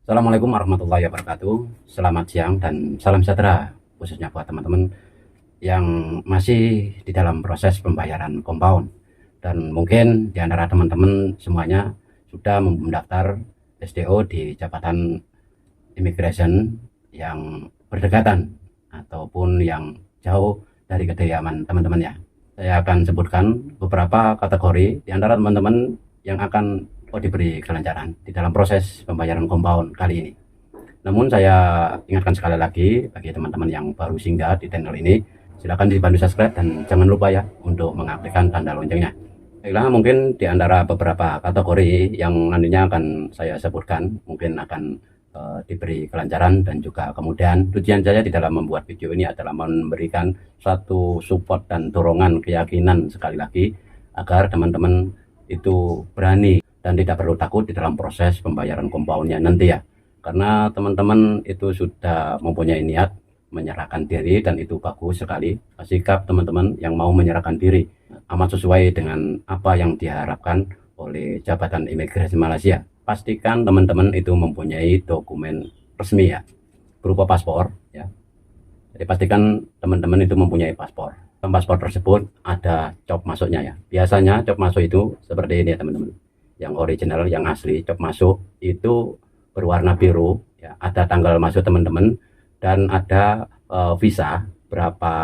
Assalamualaikum warahmatullahi wabarakatuh. Selamat siang dan salam sejahtera khususnya buat teman-teman yang masih di dalam proses pembayaran compound. Dan mungkin di antara teman-teman semuanya sudah mendaftar SDO di Jabatan Immigration yang berdekatan ataupun yang jauh dari kediaman teman-teman ya. Saya akan sebutkan beberapa kategori di antara teman-teman yang akan diberi kelancaran di dalam proses pembayaran compound kali ini. Namun saya ingatkan sekali lagi bagi teman-teman yang baru singgah di channel ini, silakan dibantu subscribe dan jangan lupa ya untuk mengaktifkan tanda loncengnya. Baiklah, mungkin di antara beberapa kategori yang nantinya akan saya sebutkan mungkin akan diberi kelancaran, dan juga kemudian tujuan saya di dalam membuat video ini adalah memberikan satu support dan dorongan keyakinan sekali lagi agar teman-teman itu berani dan tidak perlu takut di dalam proses pembayaran compoundnya nanti ya, karena teman-teman itu sudah mempunyai niat menyerahkan diri dan itu bagus sekali. Sikap teman-teman yang mau menyerahkan diri amat sesuai dengan apa yang diharapkan oleh Jabatan Imigrasi Malaysia. Pastikan teman-teman itu mempunyai dokumen resmi ya, berupa paspor ya. Jadi pastikan teman-teman itu mempunyai paspor. Dalam paspor tersebut ada cop masuknya ya. Biasanya cop masuk itu seperti ini ya teman-teman. Yang original, yang asli, cop masuk itu berwarna biru ya, ada tanggal masuk teman-teman dan ada visa berapa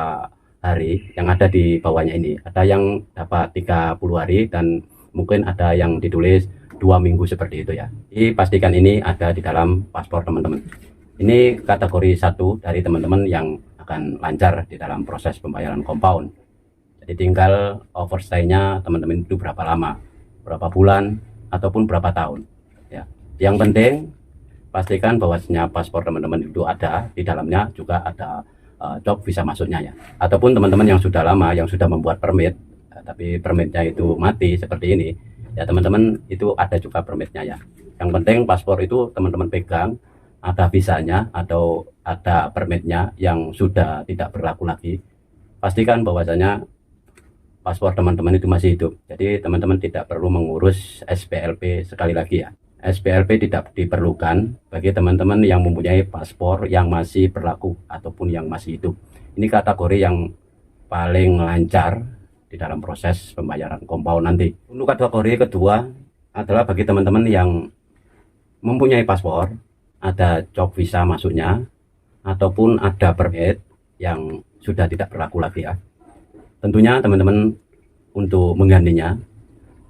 hari yang ada di bawahnya ini. Ada yang dapat 30 hari dan mungkin ada yang ditulis 2 minggu seperti itu ya. Jadi pastikan ini ada di dalam paspor teman-teman. Ini kategori 1 dari teman-teman yang akan lancar di dalam proses pembayaran compound. Jadi tinggal overstay-nya teman-teman itu berapa lama, berapa bulan ataupun berapa tahun ya. Yang penting pastikan bahwasanya paspor teman-teman itu ada di dalamnya juga ada job visa masuknya ya. Ataupun teman-teman yang sudah lama yang sudah membuat permit tapi permitnya itu mati seperti ini ya, teman-teman itu ada juga permitnya ya. Yang penting paspor itu teman-teman pegang, ada visanya atau ada permitnya yang sudah tidak berlaku lagi. Pastikan bahwasanya paspor teman-teman itu masih hidup. Jadi teman-teman tidak perlu mengurus SPLP sekali lagi ya. SPLP tidak diperlukan bagi teman-teman yang mempunyai paspor yang masih berlaku ataupun yang masih hidup. Ini kategori yang paling lancar di dalam proses pembayaran compound nanti. Untuk kategori kedua adalah bagi teman-teman yang mempunyai paspor, ada job visa masuknya ataupun ada permit yang sudah tidak berlaku lagi ya. Tentunya teman-teman untuk menggantinya,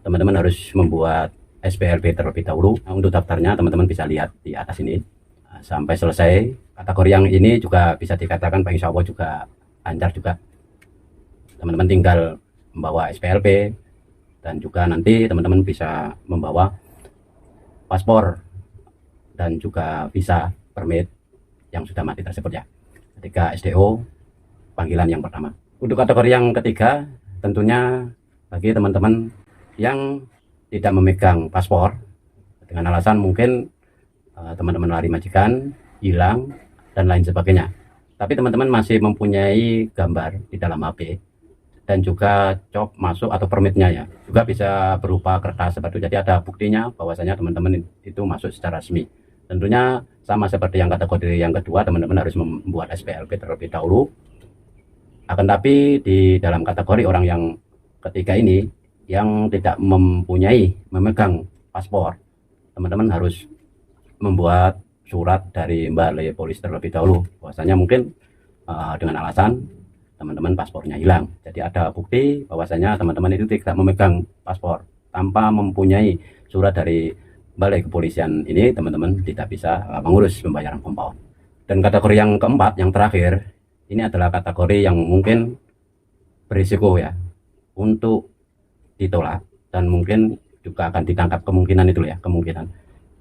teman-teman harus membuat SPLP terlebih dahulu. Nah, untuk daftarnya teman-teman bisa lihat di atas ini. Nah, sampai selesai, kategori yang ini juga bisa dikatakan Pak Insya Allah juga lancar juga. Teman-teman tinggal membawa SPLP dan juga nanti teman-teman bisa membawa paspor dan juga visa permit yang sudah mati tersebut ya, ketika SDO panggilan yang pertama. Untuk kategori yang ketiga, tentunya bagi teman-teman yang tidak memegang paspor dengan alasan mungkin teman-teman lari majikan, hilang, dan lain sebagainya. Tapi teman-teman masih mempunyai gambar di dalam HP dan juga job masuk atau permitnya ya. Juga bisa berupa kertas seperti itu. Jadi ada buktinya bahwasanya teman-teman itu masuk secara resmi. Tentunya sama seperti yang kategori yang kedua, teman-teman harus membuat SPLP terlebih dahulu. Akan tapi di dalam kategori orang yang ketiga ini yang tidak memegang paspor, teman-teman harus membuat surat dari Balai Polis terlebih dahulu bahwasanya mungkin dengan alasan teman-teman paspornya hilang. Jadi ada bukti bahwasanya teman-teman itu tidak memegang paspor. Tanpa mempunyai surat dari Balai Kepolisian ini, teman-teman tidak bisa mengurus pembayaran compound. Dan kategori yang keempat, yang terakhir, ini adalah kategori yang mungkin berisiko ya untuk ditolak dan mungkin juga akan ditangkap, kemungkinan itu ya, kemungkinan.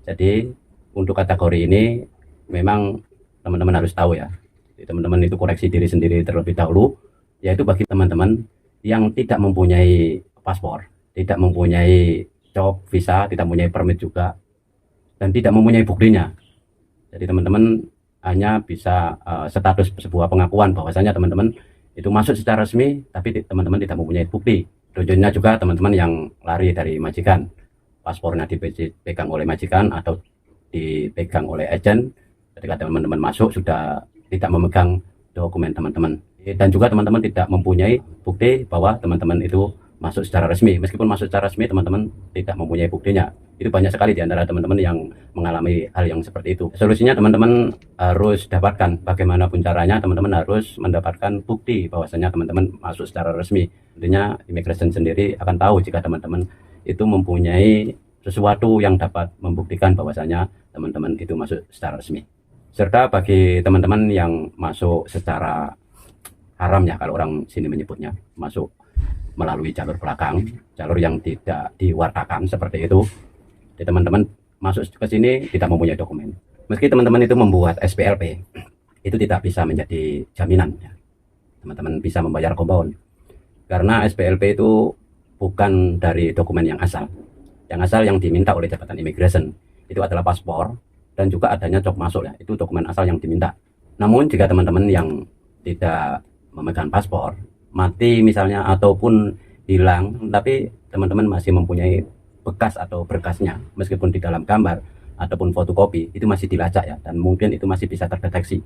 Jadi untuk kategori ini memang teman-teman harus tahu ya. Teman-teman itu koreksi diri sendiri terlebih dahulu, yaitu bagi teman-teman yang tidak mempunyai paspor, tidak mempunyai job visa, tidak mempunyai permit juga, dan tidak mempunyai buktinya. Jadi teman-teman hanya bisa status sebuah pengakuan bahwasanya teman-teman itu masuk secara resmi, tapi teman-teman tidak mempunyai bukti. Tujuannya juga teman-teman yang lari dari majikan, paspornya dipegang oleh majikan atau dipegang oleh agent. Ketika teman-teman masuk sudah tidak memegang dokumen teman-teman, dan juga teman-teman tidak mempunyai bukti bahwa teman-teman itu masuk secara resmi. Meskipun masuk secara resmi, teman-teman tidak mempunyai buktinya. Itu banyak sekali di antara teman-teman yang mengalami hal yang seperti itu. Solusinya teman-teman harus dapatkan, bagaimanapun caranya teman-teman harus mendapatkan bukti bahwasanya teman-teman masuk secara resmi. Tentunya immigration sendiri akan tahu jika teman-teman itu mempunyai sesuatu yang dapat membuktikan bahwasanya teman-teman itu masuk secara resmi. Serta bagi teman-teman yang masuk secara haram, ya kalau orang sini menyebutnya, masuk melalui jalur belakang, jalur yang tidak diwartakan seperti itu. Jadi teman-teman masuk ke sini tidak mempunyai dokumen. Meski teman-teman itu membuat SPLP, itu tidak bisa menjadi jaminan ya. Teman-teman bisa membayar compound. Karena SPLP itu bukan dari dokumen yang asal. Yang asal yang diminta oleh Jabatan Immigration itu adalah paspor dan juga adanya cok masuk ya. Itu dokumen asal yang diminta. Namun jika teman-teman yang tidak memegang paspor, mati misalnya ataupun hilang, tapi teman-teman masih mempunyai bekas atau berkasnya, meskipun di dalam gambar ataupun fotokopi, itu masih dilacak ya, dan mungkin itu masih bisa terdeteksi.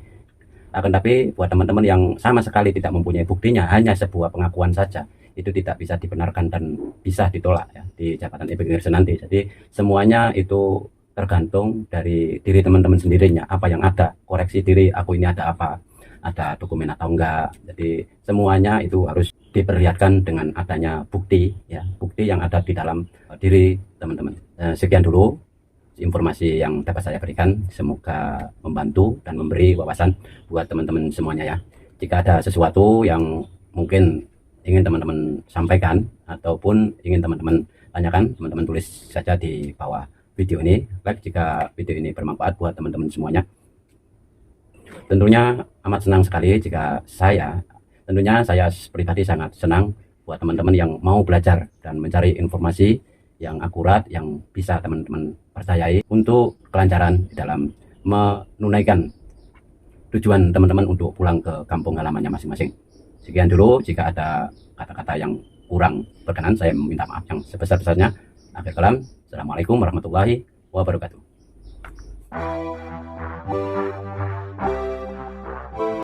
Akan tapi buat teman-teman yang sama sekali tidak mempunyai buktinya, hanya sebuah pengakuan saja, itu tidak bisa dibenarkan dan bisa ditolak ya di Jabatan Immigration nanti. Jadi semuanya itu tergantung dari diri teman-teman sendirinya, apa yang ada, koreksi diri, aku ini ada apa, ada dokumen atau enggak. Jadi semuanya itu harus diperlihatkan dengan adanya bukti ya, bukti yang ada di dalam diri teman-teman. Sekian dulu informasi yang dapat saya berikan, semoga membantu dan memberi wawasan buat teman-teman semuanya ya. Jika ada sesuatu yang mungkin ingin teman-teman sampaikan ataupun ingin teman-teman tanyakan, teman-teman tulis saja di bawah video ini. Like jika video ini bermanfaat buat teman-teman semuanya. Tentunya amat senang sekali jika saya pribadi sangat senang buat teman-teman yang mau belajar dan mencari informasi yang akurat, yang bisa teman-teman percayai untuk kelancaran dalam menunaikan tujuan teman-teman untuk pulang ke kampung halamannya masing-masing. Sekian dulu, jika ada kata-kata yang kurang berkenan, saya meminta maaf yang sebesar-besarnya. Akhir kalam, Assalamualaikum warahmatullahi wabarakatuh.